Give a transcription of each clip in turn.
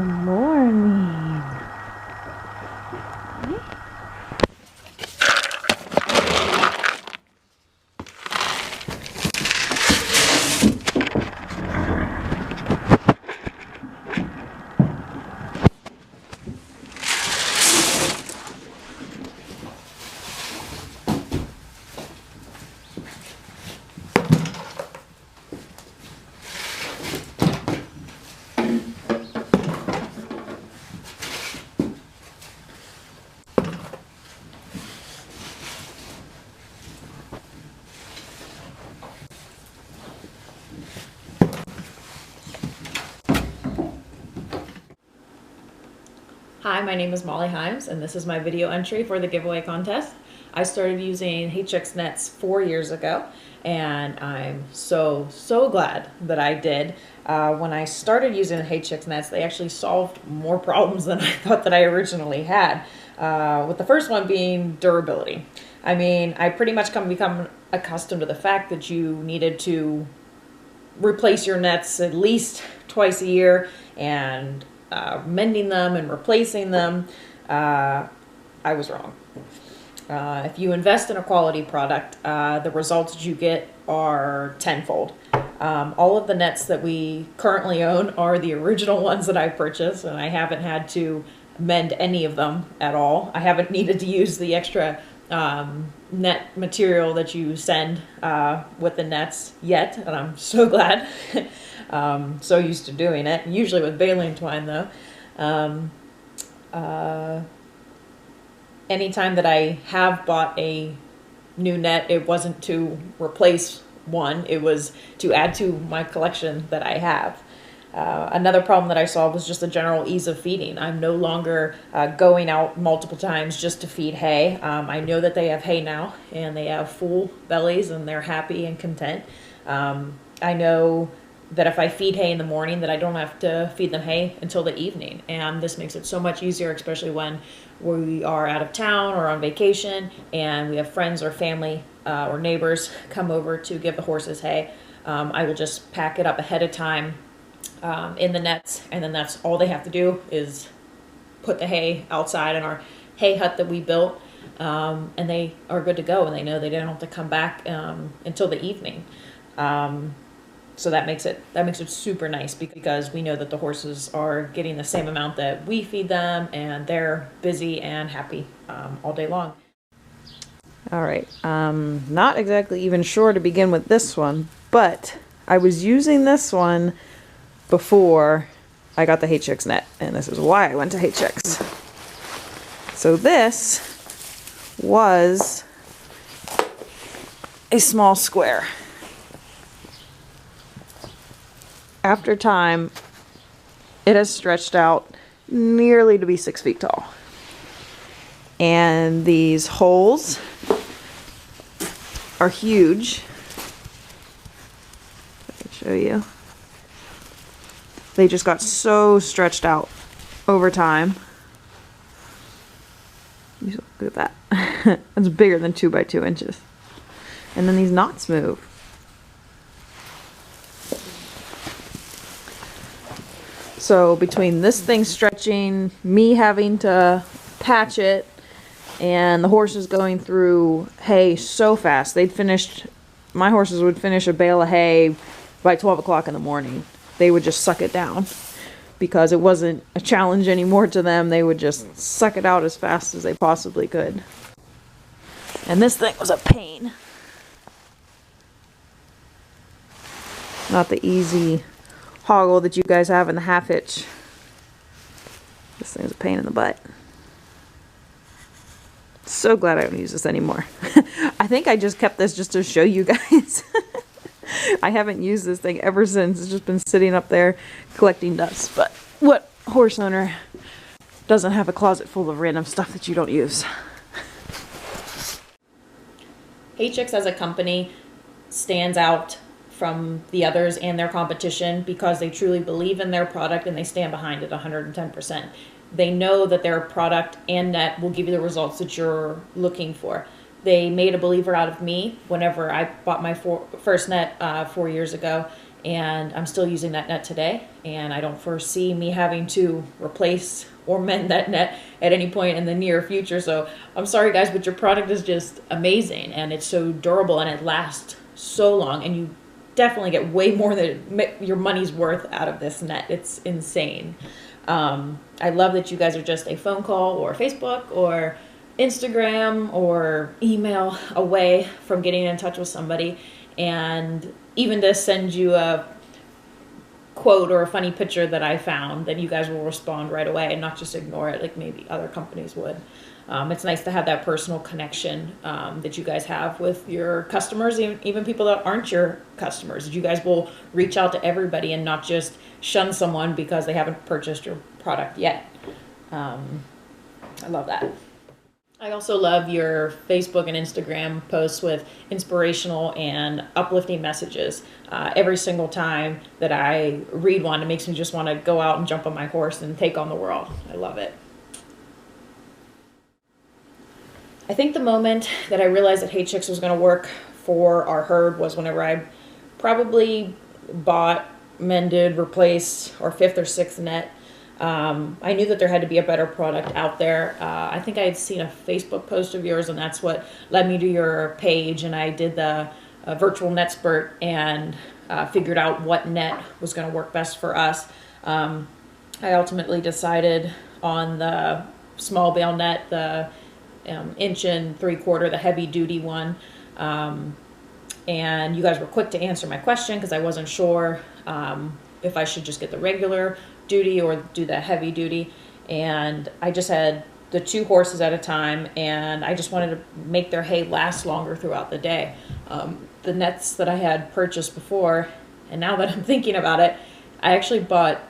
morning. Hi, my name is Mollie Himes, and this is my video entry for the giveaway contest. I started using Hay Chix nets 4 years ago, and I'm so glad that I did. When I started using the Hay Chix nets, they actually solved more problems than I thought that I originally had, with the first one being durability. I mean, I pretty much become accustomed to the fact that you needed to replace your nets at least twice a year, and mending them and replacing them, I was wrong. If you invest in a quality product, the results that you get are tenfold. All of the nets that we currently own are the original ones that I purchased, and I haven't had to mend any of them at all. I haven't needed to use the extra net material that you send with the nets yet, and I'm so glad. So used to doing it, usually with baling twine though. Anytime that I have bought a new net, it wasn't to replace one, it was to add to my collection that I have. Another problem that I saw was just the general ease of feeding. I'm no longer going out multiple times just to feed hay. I know that they have hay now, and they have full bellies, and they're happy and content. I know that if I feed hay in the morning, that I don't have to feed them hay until the evening. And this makes it so much easier, especially when we are out of town or on vacation and we have friends or family or neighbors come over to give the horses hay. I will just pack it up ahead of time in the nets, and then that's all they have to do is put the hay outside in our hay hut that we built, and they are good to go, and they know they don't have to come back until the evening. So that makes it super nice, because we know that the horses are getting the same amount that we feed them, and they're busy and happy all day long. All right, not exactly even sure to begin with this one, but I was using this one before I got the Hay Chix net, and this is why I went to Hay Chix. So this was a small square. After time, it has stretched out nearly to be 6 feet tall. And these holes are huge. I can show you. They just got so stretched out over time. Look at that. It's bigger than 2 by 2 inches. And then these knots move. So between this thing stretching, me having to patch it, and the horses going through hay so fast, my horses would finish a bale of hay by 12 o'clock in the morning. They would just suck it down because it wasn't a challenge anymore to them. They would just suck it out as fast as they possibly could. And this thing was a pain. Not the easy hoggle that you guys have in the half hitch. This thing's a pain in the butt. So glad I don't use this anymore. I think I just kept this just to show you guys. I haven't used this thing ever since. It's just been sitting up there collecting dust. But what horse owner doesn't have a closet full of random stuff that you don't use? Hay Chix as a company stands out from the others and their competition because they truly believe in their product and they stand behind it 110%. They know that their product and net will give you the results that you're looking for. They made a believer out of me whenever I bought my first net 4 years ago, and I'm still using that net today, and I don't foresee me having to replace or mend that net at any point in the near future. So I'm sorry guys, but your product is just amazing, and it's so durable, and it lasts so long, and you definitely get way more than your money's worth out of this net. It's insane. I love that you guys are just a phone call or Facebook or Instagram or email away from getting in touch with somebody, and even to send you a quote or a funny picture that I found, that you guys will respond right away and not just ignore it like maybe other companies would. It's nice to have that personal connection that you guys have with your customers, even people that aren't your customers. You guys will reach out to everybody and not just shun someone because they haven't purchased your product yet. I love that. I also love your Facebook and Instagram posts with inspirational and uplifting messages. Every single time that I read one, it makes me just want to go out and jump on my horse and take on the world. I love it. I think the moment that I realized that Hay Chix was going to work for our herd was whenever I probably bought, mended, replaced our 5th or 6th net. I knew that there had to be a better product out there. I think I had seen a Facebook post of yours, and that's what led me to your page, and I did the virtual net spurt and figured out what net was going to work best for us. I ultimately decided on the small bale net, the 1 3/4 inch, the heavy duty one. And you guys were quick to answer my question because I wasn't sure if I should just get the regular duty or do the heavy duty. And I just had the 2 horses at a time, and I just wanted to make their hay last longer throughout the day. The nets that I had purchased before, and now that I'm thinking about it, I actually bought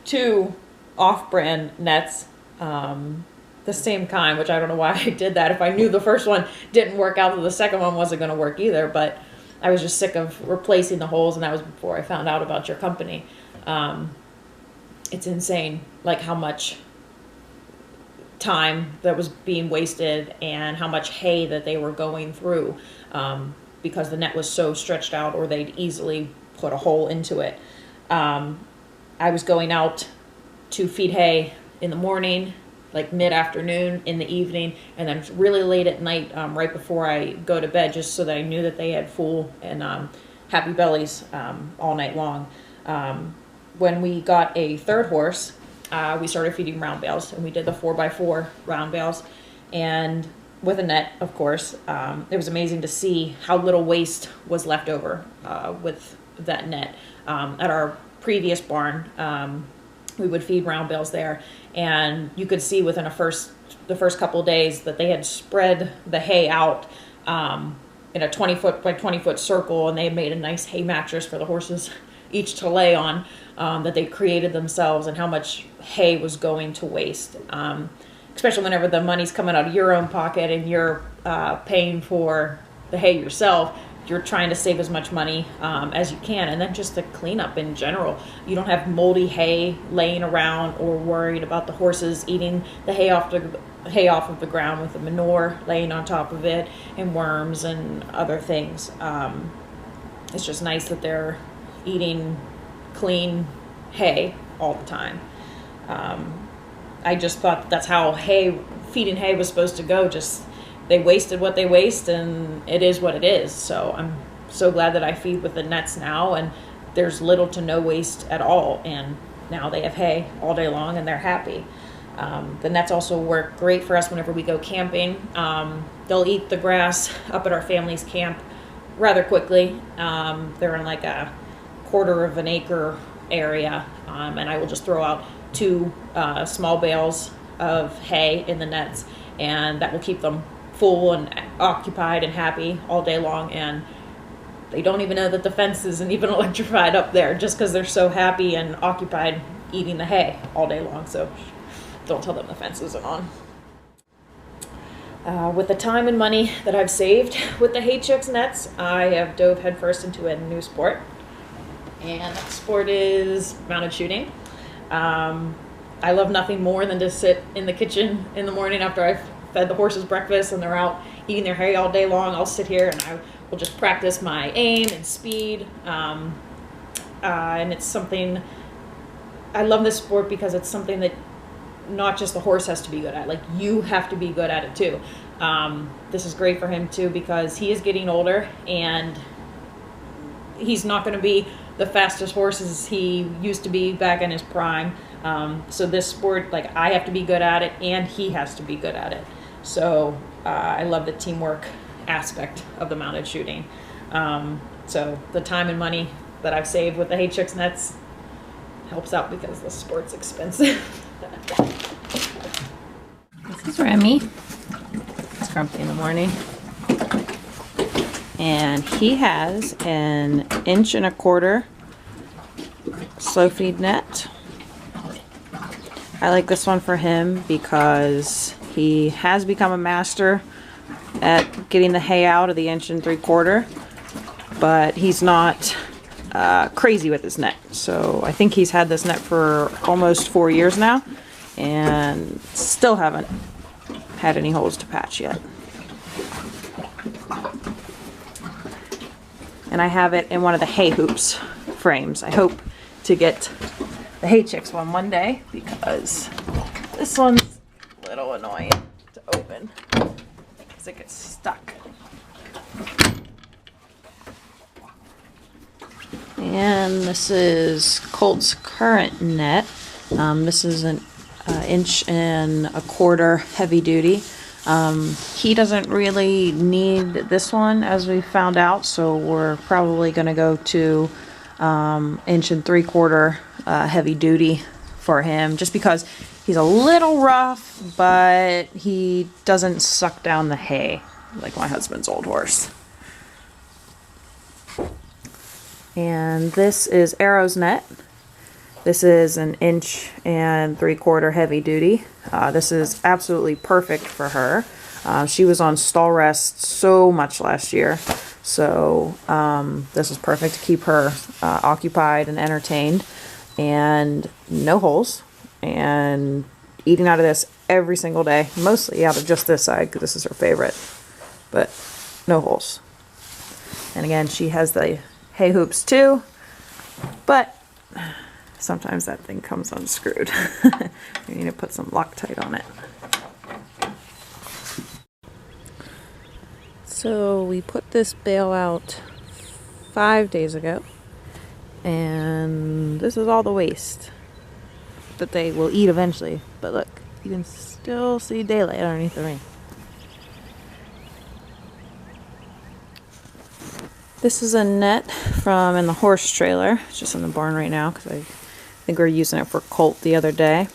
2 off-brand nets, the same kind, which I don't know why I did that. If I knew the first one didn't work out, the second one wasn't going to work either, but I was just sick of replacing the holes, and that was before I found out about your company. It's insane, like how much time that was being wasted and how much hay that they were going through because the net was so stretched out, or they'd easily put a hole into it. I was going out to feed hay in the morning, like mid-afternoon, in the evening, and then really late at night, right before I go to bed, just so that I knew that they had full and happy bellies all night long. When we got a 3rd horse, we started feeding round bales, and we did the 4x4 round bales, and with a net, of course. It was amazing to see how little waste was left over with that net. At our previous barn, we would feed round bales there, and you could see within the first couple of days that they had spread the hay out in a 20-foot by 20-foot circle, and they had made a nice hay mattress for the horses each to lay on, that they created themselves, and how much hay was going to waste. Especially whenever the money's coming out of your own pocket and you're paying for the hay yourself, you're trying to save as much money as you can. And then just the cleanup in general. You don't have moldy hay laying around or worried about the horses eating the hay off of the ground with the manure laying on top of it and worms and other things. It's just nice that they're eating clean hay all the time. I just thought that's how feeding hay was supposed to go. Just they wasted what they waste, and it is what it is. So I'm so glad that I feed with the nets now, and there's little to no waste at all. And now they have hay all day long, and they're happy. The nets also work great for us whenever we go camping. They'll eat the grass up at our family's camp rather quickly. They're in like a 1/4 of an acre area, and I will just throw out 2 small bales of hay in the nets, and that will keep them full and occupied and happy all day long. And they don't even know that the fence isn't even electrified up there, just because they're so happy and occupied eating the hay all day long. So don't tell them the fence isn't on. With the time and money that I've saved with the Hay Chix nets, I have dove headfirst into a new sport, and that sport is mounted shooting. I love nothing more than to sit in the kitchen in the morning after I've fed the horses breakfast and they're out eating their hay all day long. I'll sit here and I will just practice my aim and speed. and it's something, I love this sport because it's something that not just the horse has to be good at, like you have to be good at it too. This is great for him too because he is getting older and he's not going to be the fastest horse as he used to be back in his prime. So this sport, like I have to be good at it and he has to be good at it. So I love the teamwork aspect of the mounted shooting. So the time and money that I've saved with the Hay Chix nets helps out because the sport's expensive. This is Remy. He's grumpy in the morning. And he has an 1.25" slow feed net. I like this one for him because he has become a master at getting the hay out of the 1.75", but he's not crazy with his net. So I think he's had this net for almost 4 years now and still haven't had any holes to patch yet. And I have it in one of the hay hoops frames. I hope to get the Hay Chix one day because this one's a little annoying to open because it gets stuck. And this is Colt's current net. This is an 1.25" heavy duty. He doesn't really need this one as we found out, so we're probably going to go to 1.75" heavy duty for him just because he's a little rough, but he doesn't suck down the hay like my husband's old horse. And this is Arrow's net. This is an 1.75" heavy duty. This is absolutely perfect for her. She was on stall rest so much last year, so this is perfect to keep her occupied and entertained, and no holes, and eating out of this every single day, mostly out of just this side because this is her favorite, but no holes. And again, she has the hay hoops too, but sometimes that thing comes unscrewed. You need to put some Loctite on it. So we put this bale out 5 days ago, and this is all the waste that they will eat eventually. But look, you can still see daylight underneath the rain. This is a net from in the horse trailer. It's just in the barn right now because I think we were using it for Colt the other day.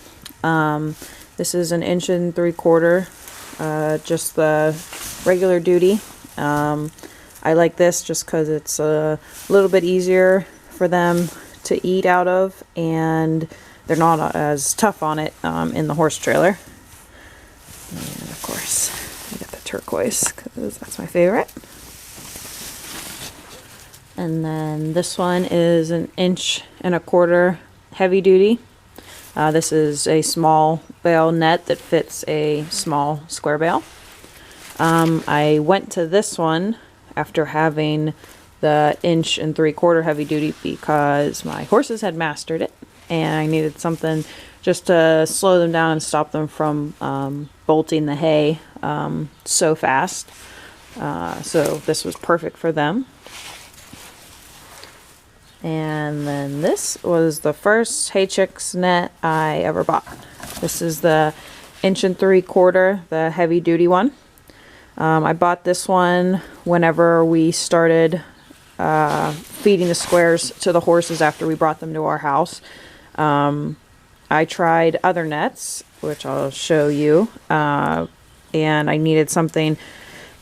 This is an 1.75", just the regular duty. I like this just because it's a little bit easier for them to eat out of, and they're not as tough on it in the horse trailer. And of course, I got the turquoise because that's my favorite. And then this one is an 1.25" heavy duty. This is a small bale net that fits a small square bale. I went to this one after having the 1.75" heavy duty because my horses had mastered it and I needed something just to slow them down and stop them from bolting the hay so fast. So this was perfect for them. And then this was the first Hay Chix net I ever bought. This is the 1.75", the heavy duty one. I bought this one whenever we started feeding the squares to the horses after we brought them to our house. I tried other nets, which I'll show you, and I needed something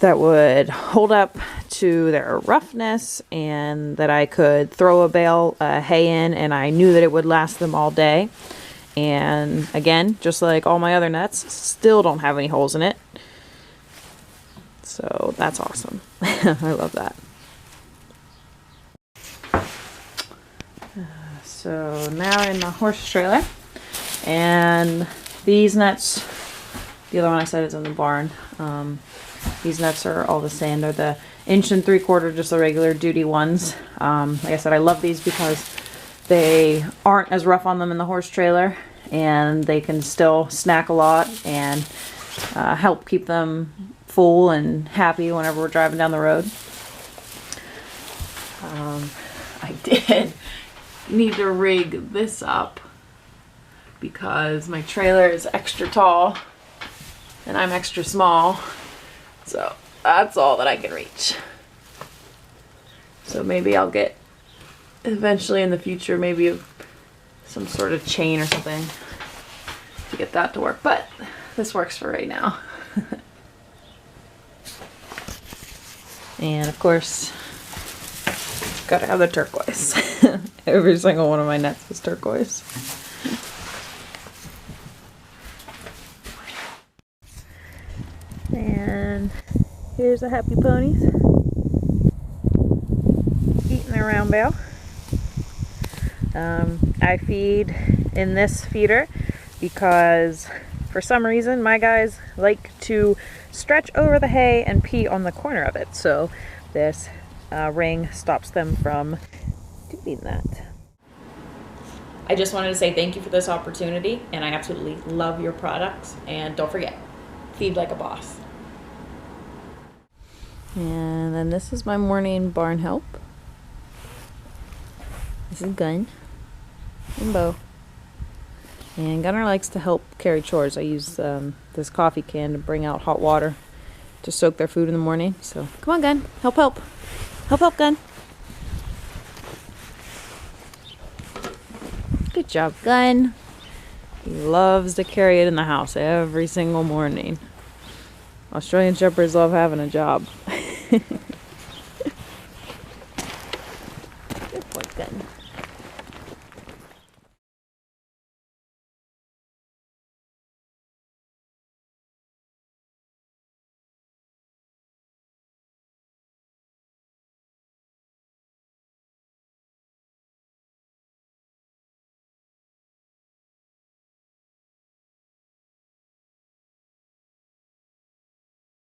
that would hold up to their roughness and that I could throw a bale hay in and I knew that it would last them all day. And again, just like all my other nets, still don't have any holes in it. So that's awesome. I love that. So now in the horse trailer, and these nets, the other one I said is in the barn. These nets are all the same. They're the 1.75", just the regular duty ones. Like I said, I love these because they aren't as rough on them in the horse trailer, and they can still snack a lot and help keep them full and happy whenever we're driving down the road. I did need to rig this up because my trailer is extra tall and I'm extra small, so that's all that I can reach. So maybe I'll get eventually in the future maybe some sort of chain or something to get that to work, but this works for right now. And of course, gotta have the turquoise. Every single one of my nets is turquoise. And here's the happy ponies eating their round bale. I feed in this feeder because for some reason my guys like to stretch over the hay and pee on the corner of it, so this ring stops them from doing that. I just wanted to say thank you for this opportunity, and I absolutely love your products. And don't forget, feed like a boss. And then this is my morning barn help. This is Gun and Bo. And Gunner likes to help carry chores. I use this coffee can to bring out hot water to soak their food in the morning. So come on, Gun, help, help. Help, help, Gun. Good job, Gun. He loves to carry it in the house every single morning. Australian Shepherds love having a job. Good boy, Gun.